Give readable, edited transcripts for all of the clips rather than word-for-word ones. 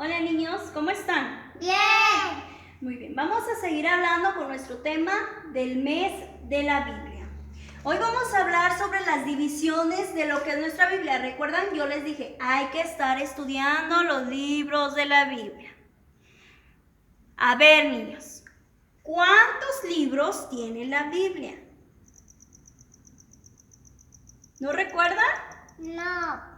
Hola niños, ¿cómo están? Bien. Muy bien, vamos a seguir hablando con nuestro tema del mes de la Biblia. Hoy vamos a hablar sobre las divisiones de lo que es nuestra Biblia. ¿Recuerdan? Yo les dije, hay que estar estudiando los libros de la Biblia. A ver, niños, ¿cuántos libros tiene la Biblia? ¿No recuerdan? No.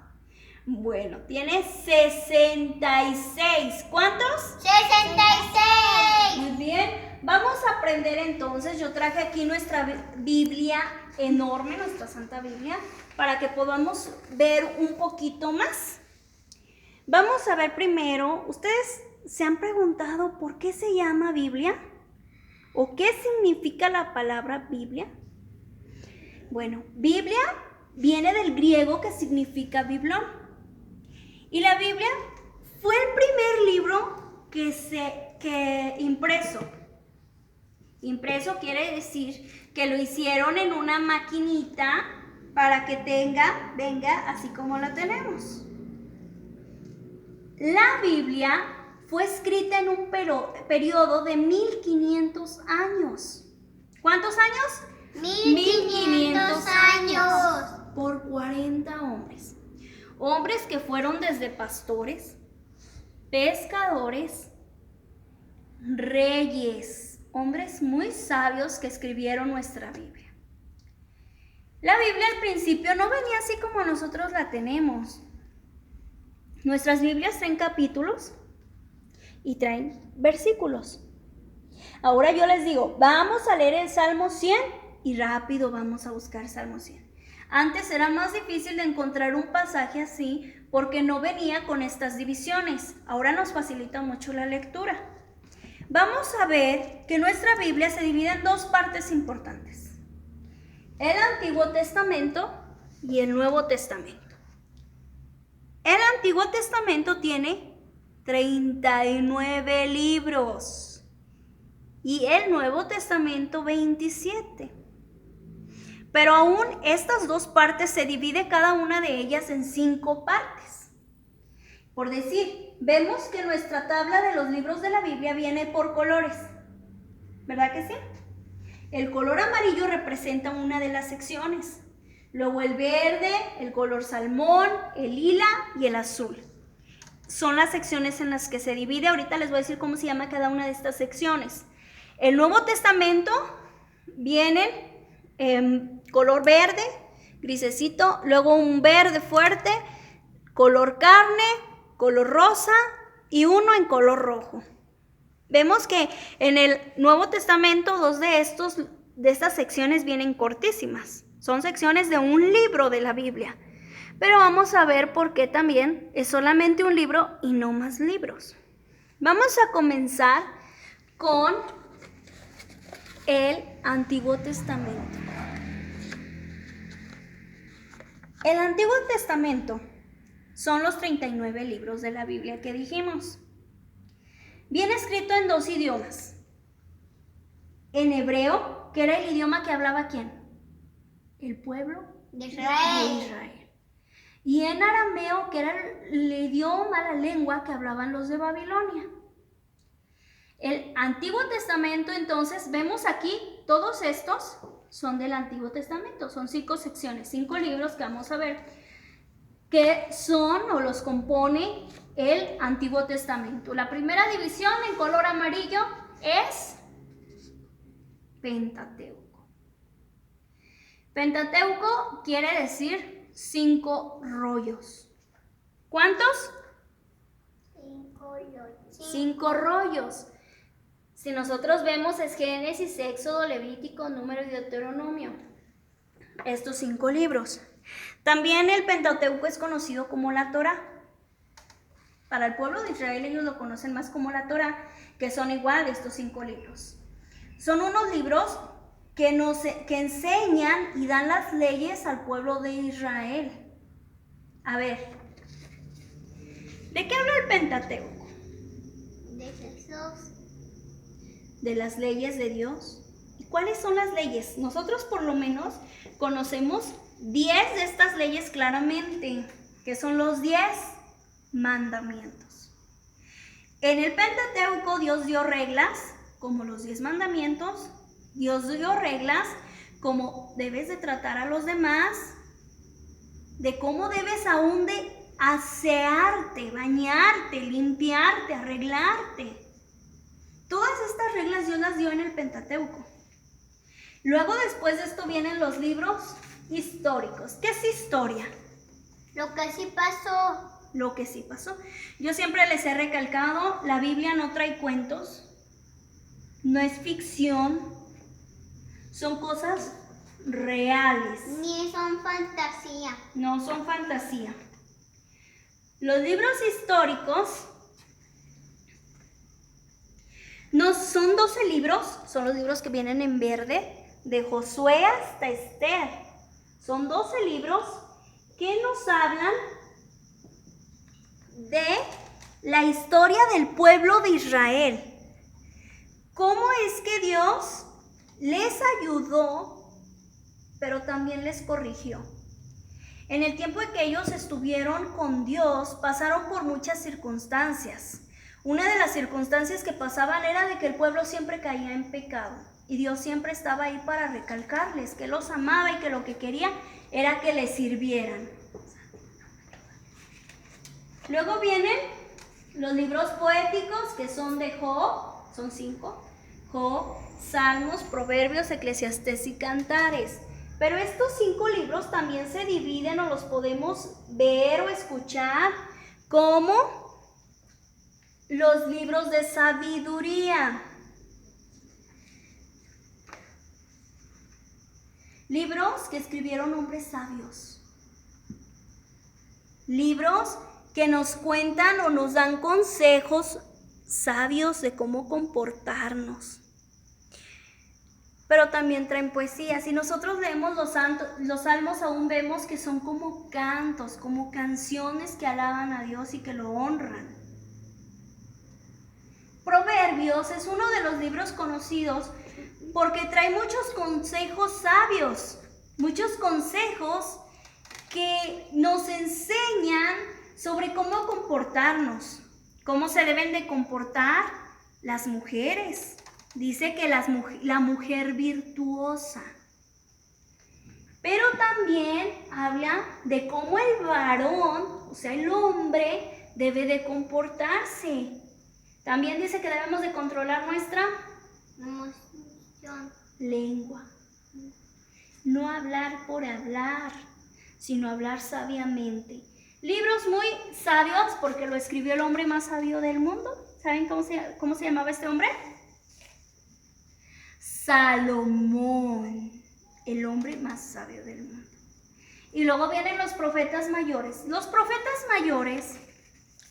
Bueno, tiene 66. ¿Cuántos? 66. Muy bien, vamos a aprender entonces. Yo traje aquí nuestra Biblia enorme, nuestra Santa Biblia, para que podamos ver un poquito más. Vamos a ver primero, ¿ustedes se han preguntado por qué se llama Biblia? ¿O qué significa la palabra Biblia? Bueno, Biblia viene del griego que significa biblón. Y la Biblia fue el primer libro que impreso. Impreso quiere decir que lo hicieron en una maquinita para que venga así como la tenemos. La Biblia fue escrita en un periodo de 1500 años. ¿Cuántos años? 1500 años. Por 40 hombres. Hombres que fueron desde pastores, pescadores, reyes, hombres muy sabios que escribieron nuestra Biblia. La Biblia al principio no venía así como nosotros la tenemos. Nuestras Biblias traen capítulos y traen versículos. Ahora yo les digo, vamos a leer el Salmo 100 y rápido vamos a buscar Salmo 100. Antes era más difícil de encontrar un pasaje así porque no venía con estas divisiones. Ahora nos facilita mucho la lectura. Vamos a ver que nuestra Biblia se divide en dos partes importantes: el Antiguo Testamento y el Nuevo Testamento. El Antiguo Testamento tiene 39 libros y el Nuevo Testamento 27. Pero aún estas dos partes se divide cada una de ellas en 5 partes. Por decir, vemos que nuestra tabla de los libros de la Biblia viene por colores, ¿verdad que sí? El color amarillo representa una de las secciones, luego el verde, el color salmón, el lila y el azul. Son las secciones en las que se divide. Ahorita les voy a decir cómo se llama cada una de estas secciones. El Nuevo Testamento viene color verde, grisecito, luego un verde fuerte, color carne, color rosa y uno en color rojo. Vemos que en el Nuevo Testamento dos de estas secciones vienen cortísimas. Son secciones de un libro de la Biblia. Pero vamos a ver por qué también es solamente un libro y no más libros. Vamos a comenzar con el Antiguo Testamento. El Antiguo Testamento son los 39 libros de la Biblia que dijimos. Viene escrito en 2 idiomas. En hebreo, que era el idioma que hablaba ¿quién? El pueblo de Israel. Y en arameo, que era el idioma, la lengua que hablaban los de Babilonia. El Antiguo Testamento, entonces, vemos aquí, todos estos son del Antiguo Testamento. Son 5 secciones, 5 libros que vamos a ver que son o los compone el Antiguo Testamento. La primera división en color amarillo es Pentateuco. Pentateuco quiere decir 5 rollos. ¿Cuántos? 5 rollos. Si nosotros vemos es Génesis, Éxodo, Levítico, Número y Deuteronomio. Estos 5 libros. También el Pentateuco es conocido como la Torá. Para el pueblo de Israel ellos lo conocen más como la Torá, que son igual estos 5 libros. Son unos libros que enseñan y dan las leyes al pueblo de Israel. A ver, ¿de qué habla el Pentateuco? De Jesús. De las leyes de Dios. ¿Y cuáles son las leyes? Nosotros por lo menos conocemos 10 de estas leyes claramente, que son los 10 mandamientos. En el Pentateuco Dios dio reglas, como los 10 mandamientos. Dios dio reglas como debes de tratar a los demás, de cómo debes aún de asearte, bañarte, limpiarte, arreglarte. Todas estas reglas Dios las dio en el Pentateuco. Luego después de esto vienen los libros históricos. ¿Qué es historia? Lo que sí pasó. Lo que sí pasó. Yo siempre les he recalcado, la Biblia no trae cuentos, no es ficción, son cosas reales. Ni son fantasía. No son fantasía. Los libros históricos no son 12 libros, son los libros que vienen en verde, de Josué hasta Esther. Son 12 libros que nos hablan de la historia del pueblo de Israel. ¿Cómo es que Dios les ayudó, pero también les corrigió? En el tiempo en que ellos estuvieron con Dios, pasaron por muchas circunstancias. Una de las circunstancias que pasaban era de que el pueblo siempre caía en pecado. Y Dios siempre estaba ahí para recalcarles que los amaba y que lo que quería era que les sirvieran. Luego vienen los libros poéticos, que son de Job, son 5. Job, Salmos, Proverbios, Eclesiastés y Cantares. Pero estos 5 libros también se dividen o los podemos ver o escuchar como los libros de sabiduría. Libros que escribieron hombres sabios. Libros que nos cuentan o nos dan consejos sabios de cómo comportarnos. Pero también traen poesía. Si nosotros leemos los salmos, aún vemos que son como cantos, como canciones que alaban a Dios y que lo honran. Proverbios es uno de los libros conocidos porque trae muchos consejos sabios, muchos consejos que nos enseñan sobre cómo comportarnos, cómo se deben de comportar las mujeres. Dice que la mujer virtuosa. Pero también habla de cómo el varón, o sea, el hombre, debe de comportarse. También dice que debemos de controlar nuestra Emoción. lengua. No hablar por hablar, sino hablar sabiamente. Libros muy sabios porque lo escribió el hombre más sabio del mundo. ¿Saben cómo se llamaba este hombre? Salomón, el hombre más sabio del mundo. Y luego vienen los profetas mayores. Los profetas mayores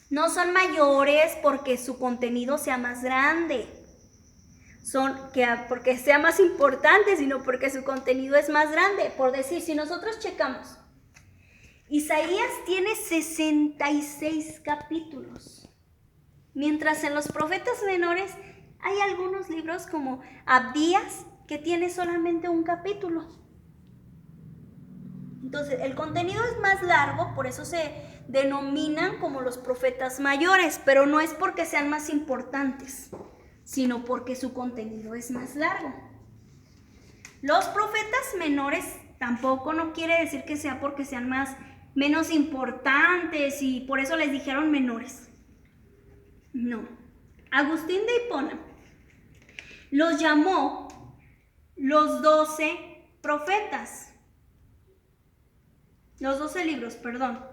no son mayores porque su contenido sea más grande, porque sea más importante, sino porque su contenido es más grande. Por decir, si nosotros checamos, Isaías tiene 66 capítulos, mientras en los profetas menores hay algunos libros como Abdías que tiene solamente un capítulo. Entonces, el contenido es más largo, por eso se denominan como los profetas mayores, pero no es porque sean más importantes, sino porque su contenido es más largo. Los profetas menores tampoco no quiere decir que sea porque sean menos importantes y por eso les dijeron menores. No. Agustín de Hipona los llamó los 12 profetas. Los 12 libros, perdón.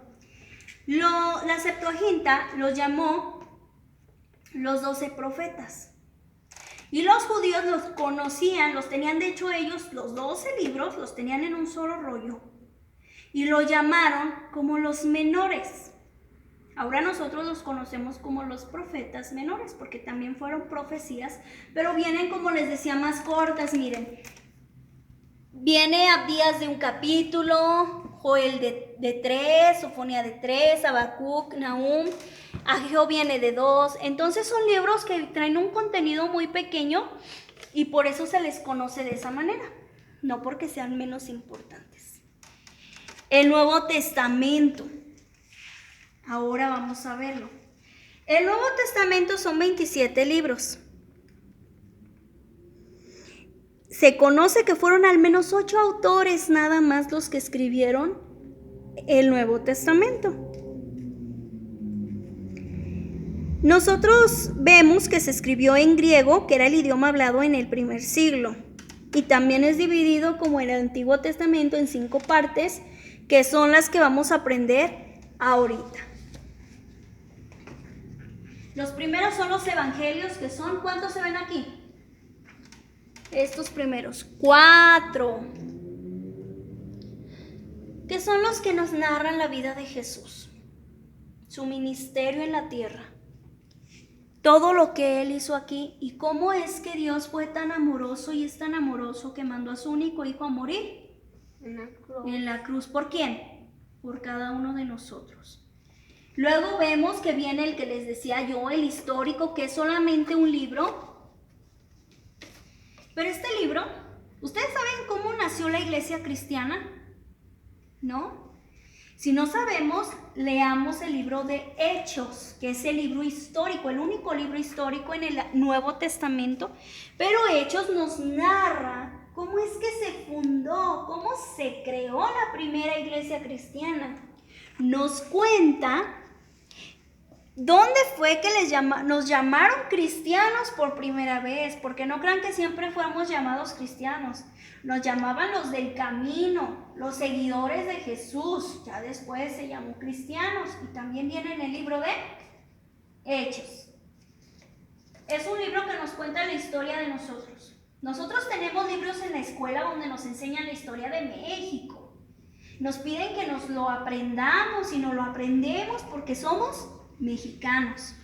La Septuaginta los llamó los 12 profetas. Y los judíos los conocían, los tenían, de hecho ellos, los 12 libros, los tenían en un solo rollo. Y lo llamaron como los menores. Ahora nosotros los conocemos como los profetas menores, porque también fueron profecías, pero vienen, como les decía, más cortas, miren. Viene Abdías de un capítulo, Joel de 3, Sofonía de 3, Habacuc, Nahum, Ageo viene de 2. Entonces son libros que traen un contenido muy pequeño y por eso se les conoce de esa manera, no porque sean menos importantes. El Nuevo Testamento. Ahora vamos a verlo. El Nuevo Testamento son 27 libros. Se conoce que fueron al menos 8 autores nada más los que escribieron el Nuevo Testamento. Nosotros vemos que se escribió en griego, que era el idioma hablado en el primer siglo, y también es dividido como el Antiguo Testamento en 5 partes, que son las que vamos a aprender ahorita. Los primeros son los evangelios, que son, ¿cuántos se ven aquí? Estos primeros, 4, que son los que nos narran la vida de Jesús, su ministerio en la tierra, todo lo que Él hizo aquí y cómo es que Dios fue tan amoroso y es tan amoroso que mandó a su único hijo a morir en la cruz. ¿Por quién? Por cada uno de nosotros. Luego vemos que viene el que les decía yo, el histórico, que es solamente un libro. Pero este libro, ¿ustedes saben cómo nació la iglesia cristiana? ¿No? Si no sabemos, leamos el libro de Hechos, que es el libro histórico, el único libro histórico en el Nuevo Testamento. Pero Hechos nos narra cómo es que se fundó, cómo se creó la primera iglesia cristiana. Nos cuenta dónde fue que nos llamaron cristianos por primera vez, porque no crean que siempre fuimos llamados cristianos. Nos llamaban los del camino, los seguidores de Jesús. Ya después se llamó cristianos y también viene en el libro de Hechos. Es un libro que nos cuenta la historia de nosotros. Nosotros tenemos libros en la escuela donde nos enseñan la historia de México. Nos piden que nos lo aprendamos y nos lo aprendemos porque somos mexicanos.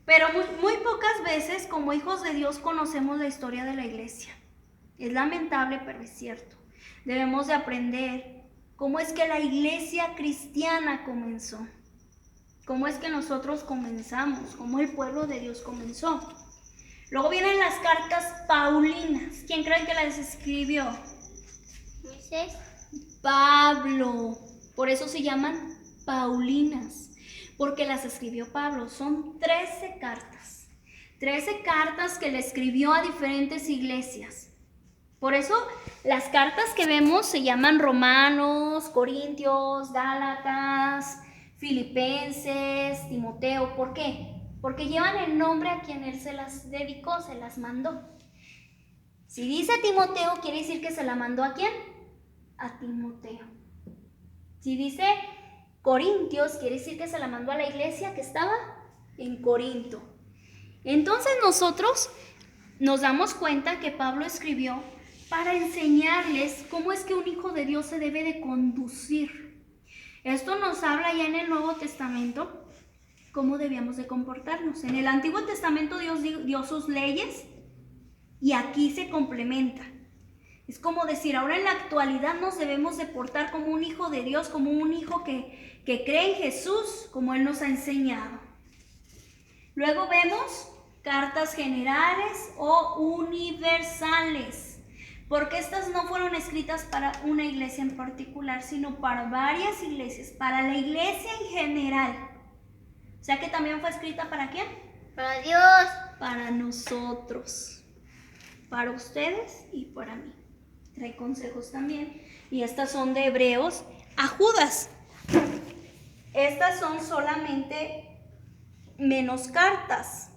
Pero muy pocas veces como hijos de Dios conocemos la historia de la iglesia. Es lamentable, pero es cierto. Debemos de aprender cómo es que la iglesia cristiana comenzó. Cómo es que nosotros comenzamos, cómo el pueblo de Dios comenzó. Luego vienen las cartas paulinas. ¿Quién cree que las escribió? Moisés. Pablo. Por eso se llaman paulinas, porque las escribió Pablo. Son 13 cartas. 13 cartas que le escribió a diferentes iglesias. Por eso las cartas que vemos se llaman Romanos, Corintios, Gálatas, Filipenses, Timoteo. ¿Por qué? Porque llevan el nombre a quien él se las dedicó, se las mandó. Si dice Timoteo, quiere decir que se la mandó ¿a quién? A Timoteo. Si dice Corintios, quiere decir que se la mandó a la iglesia que estaba en Corinto. Entonces nosotros nos damos cuenta que Pablo escribió para enseñarles cómo es que un hijo de Dios se debe de conducir. Esto nos habla ya en el Nuevo Testamento, cómo debíamos de comportarnos. En el Antiguo Testamento Dios dio sus leyes y aquí se complementa. Es como decir, ahora en la actualidad nos debemos de portar como un hijo de Dios, como un hijo que cree en Jesús, como Él nos ha enseñado. Luego vemos cartas generales o universales, porque estas no fueron escritas para una iglesia en particular, sino para varias iglesias, para la iglesia en general. O sea que también fue escrita ¿para quién? Para Dios. Para nosotros, para ustedes y para mí. Trae consejos también. Y estas son de Hebreos a Judas. Estas son solamente menos cartas.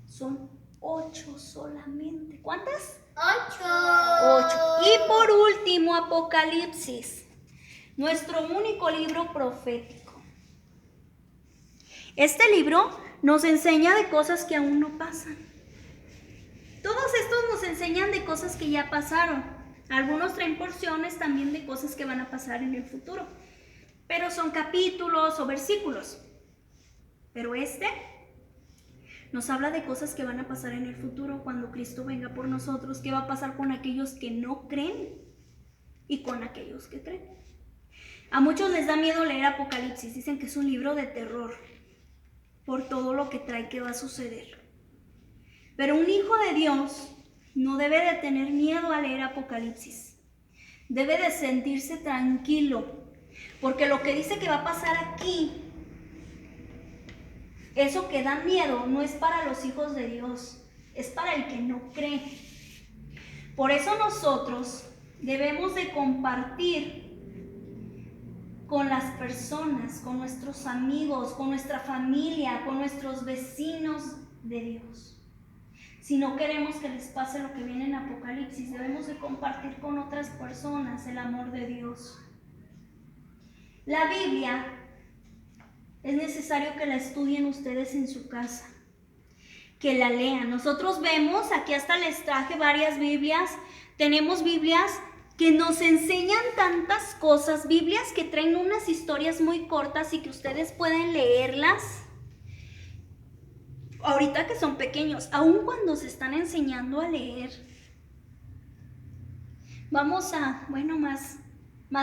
Son 8 solamente. ¿Cuántas? 8. 8. Y por último, Apocalipsis, nuestro único libro profético. Este libro nos enseña de cosas que aún no pasan. Todos estos nos enseñan de cosas que ya pasaron. Algunos traen porciones también de cosas que van a pasar en el futuro. Pero son capítulos o versículos. Pero este nos habla de cosas que van a pasar en el futuro cuando Cristo venga por nosotros. ¿Qué va a pasar con aquellos que no creen y con aquellos que creen? A muchos les da miedo leer Apocalipsis. Dicen que es un libro de terror por todo lo que trae que va a suceder. Pero un hijo de Dios no debe de tener miedo a leer Apocalipsis. Debe de sentirse tranquilo, porque lo que dice que va a pasar aquí Eso que da miedo no es para los hijos de Dios, es para el que no cree. Por eso nosotros debemos de compartir con las personas, con nuestros amigos, con nuestra familia, con nuestros vecinos de Dios. Si no queremos que les pase lo que viene en Apocalipsis, debemos de compartir con otras personas el amor de Dios. La Biblia es necesario que la estudien ustedes en su casa, que la lean. Nosotros vemos, aquí hasta les traje varias Biblias, tenemos Biblias que nos enseñan tantas cosas, Biblias que traen unas historias muy cortas y que ustedes pueden leerlas ahorita que son pequeños, aun cuando se están enseñando a leer. Más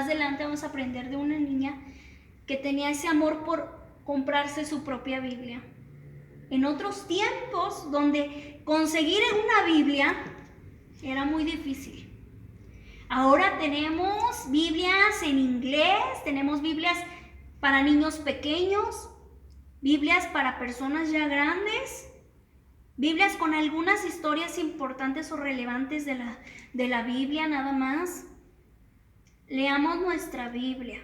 adelante vamos a aprender de una niña que tenía ese amor por comprarse su propia Biblia. En otros tiempos, donde conseguir una Biblia era muy difícil. Ahora tenemos Biblias en inglés, tenemos Biblias para niños pequeños, Biblias para personas ya grandes, Biblias con algunas historias importantes o relevantes de la Biblia nada más. Leamos nuestra Biblia.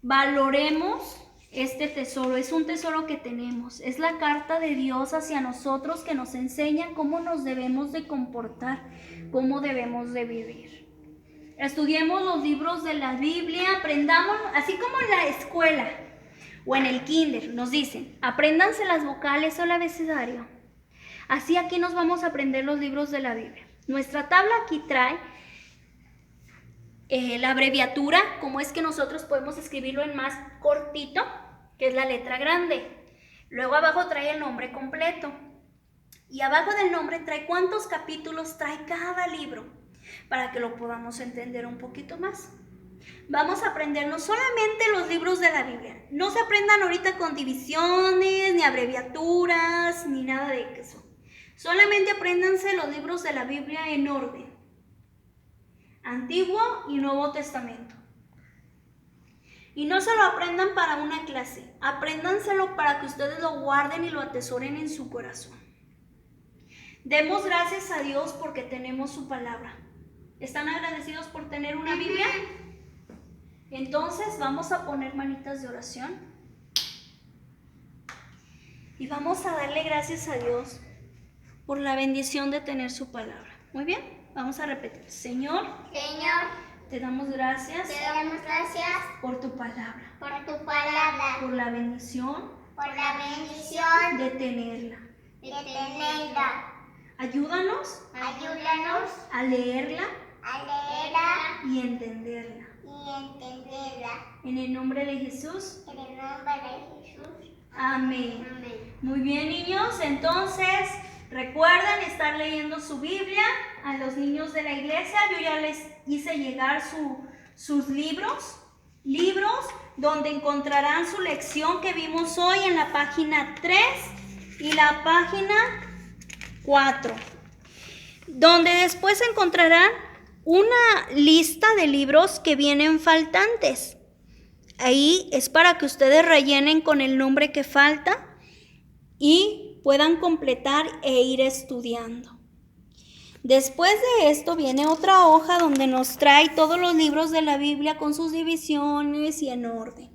Valoremos este tesoro, es un tesoro que tenemos, es la carta de Dios hacia nosotros que nos enseña cómo nos debemos de comportar, cómo debemos de vivir. Estudiemos los libros de la Biblia, aprendamos, así como en la escuela o en el kinder nos dicen, apréndanse las vocales o el abecedario. Así aquí nos vamos a aprender los libros de la Biblia. Nuestra tabla aquí trae la abreviatura, como es que nosotros podemos escribirlo en más cortito, que es la letra grande. Luego abajo trae el nombre completo. Y abajo del nombre trae cuántos capítulos trae cada libro, para que lo podamos entender un poquito más. Vamos a aprendernos solamente los libros de la Biblia. No se aprendan ahorita con divisiones, ni abreviaturas, ni nada de eso. Solamente apréndanse los libros de la Biblia en orden. Antiguo y Nuevo Testamento. Y no se lo aprendan para una clase, apréndanselo para que ustedes lo guarden y lo atesoren en su corazón. Demos gracias a Dios porque tenemos su palabra. ¿Están agradecidos por tener una Biblia? Entonces vamos a poner manitas de oración y vamos a darle gracias a Dios por la bendición de tener su palabra. Muy bien, vamos a repetir. Señor, te damos gracias por tu palabra, por la bendición de tenerla. Ayúdanos a leerla y entenderla. En el nombre de Jesús. Amén. Muy bien, niños. Entonces, recuerden estar leyendo su Biblia. A los niños de la iglesia yo ya les hice llegar sus libros donde encontrarán su lección que vimos hoy en la página 3 y la página 4, donde después encontrarán una lista de libros que vienen faltantes. Ahí es para que ustedes rellenen con el nombre que falta y puedan completar e ir estudiando. Después de esto viene otra hoja donde nos trae todos los libros de la Biblia con sus divisiones y en orden,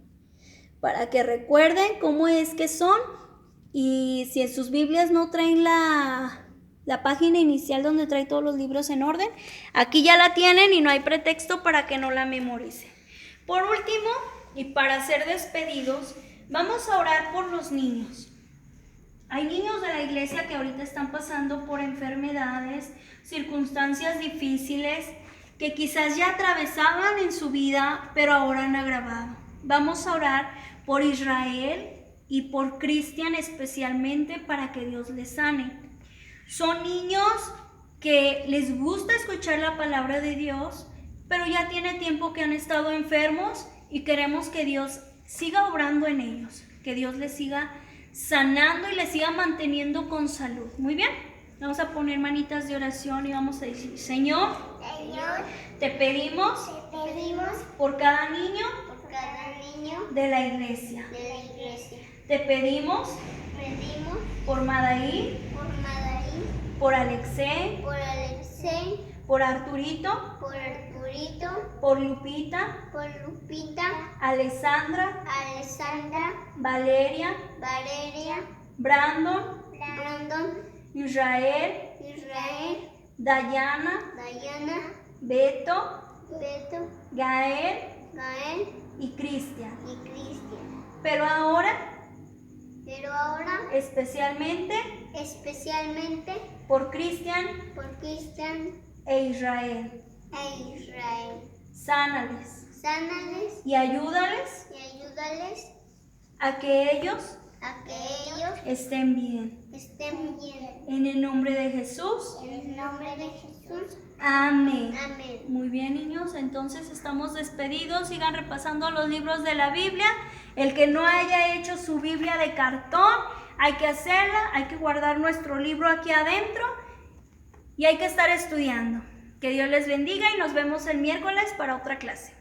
para que recuerden cómo es que son. Y si en sus Biblias no traen la página inicial donde trae todos los libros en orden, aquí ya la tienen y no hay pretexto para que no la memoricen. Por último, y para ser despedidos, vamos a orar por los niños. Hay niños de la iglesia que ahorita están pasando por enfermedades, circunstancias difíciles, que quizás ya atravesaban en su vida, pero ahora han agravado. Vamos a orar por Israel y por Cristian especialmente para que Dios les sane. Son niños que les gusta escuchar la palabra de Dios, pero ya tiene tiempo que han estado enfermos y queremos que Dios siga obrando en ellos, que Dios les siga sanando y les siga manteniendo con salud. Muy bien, vamos a poner manitas de oración y vamos a decir: Señor, te pedimos por cada niño de la iglesia. Te pedimos Pedimos por Madaí, por Madaí, por Alexei, por Alexei, por Arturito, por Arturito, por Lupita, por Lupita, Alessandra, Alessandra, Valeria, Valeria, Brandon, Brandon, Israel, Israel, Dayana, Diana, Beto, Beto, Gael Gael y Cristian. y Cristian. Pero ahora, especialmente especialmente por Cristian por Cristian e Israel. Sánales Sánales y ayúdales y ayúdales a que ellos a que ellos estén bien. estén bien. En el nombre de Jesús. En el nombre de Jesús. Amén. Amén. Muy bien, niños, entonces estamos despedidos. Sigan repasando los libros de la Biblia. El que no haya hecho su Biblia de cartón, hay que hacerla, hay que guardar nuestro libro aquí adentro y hay que estar estudiando. Que Dios les bendiga y nos vemos el miércoles para otra clase.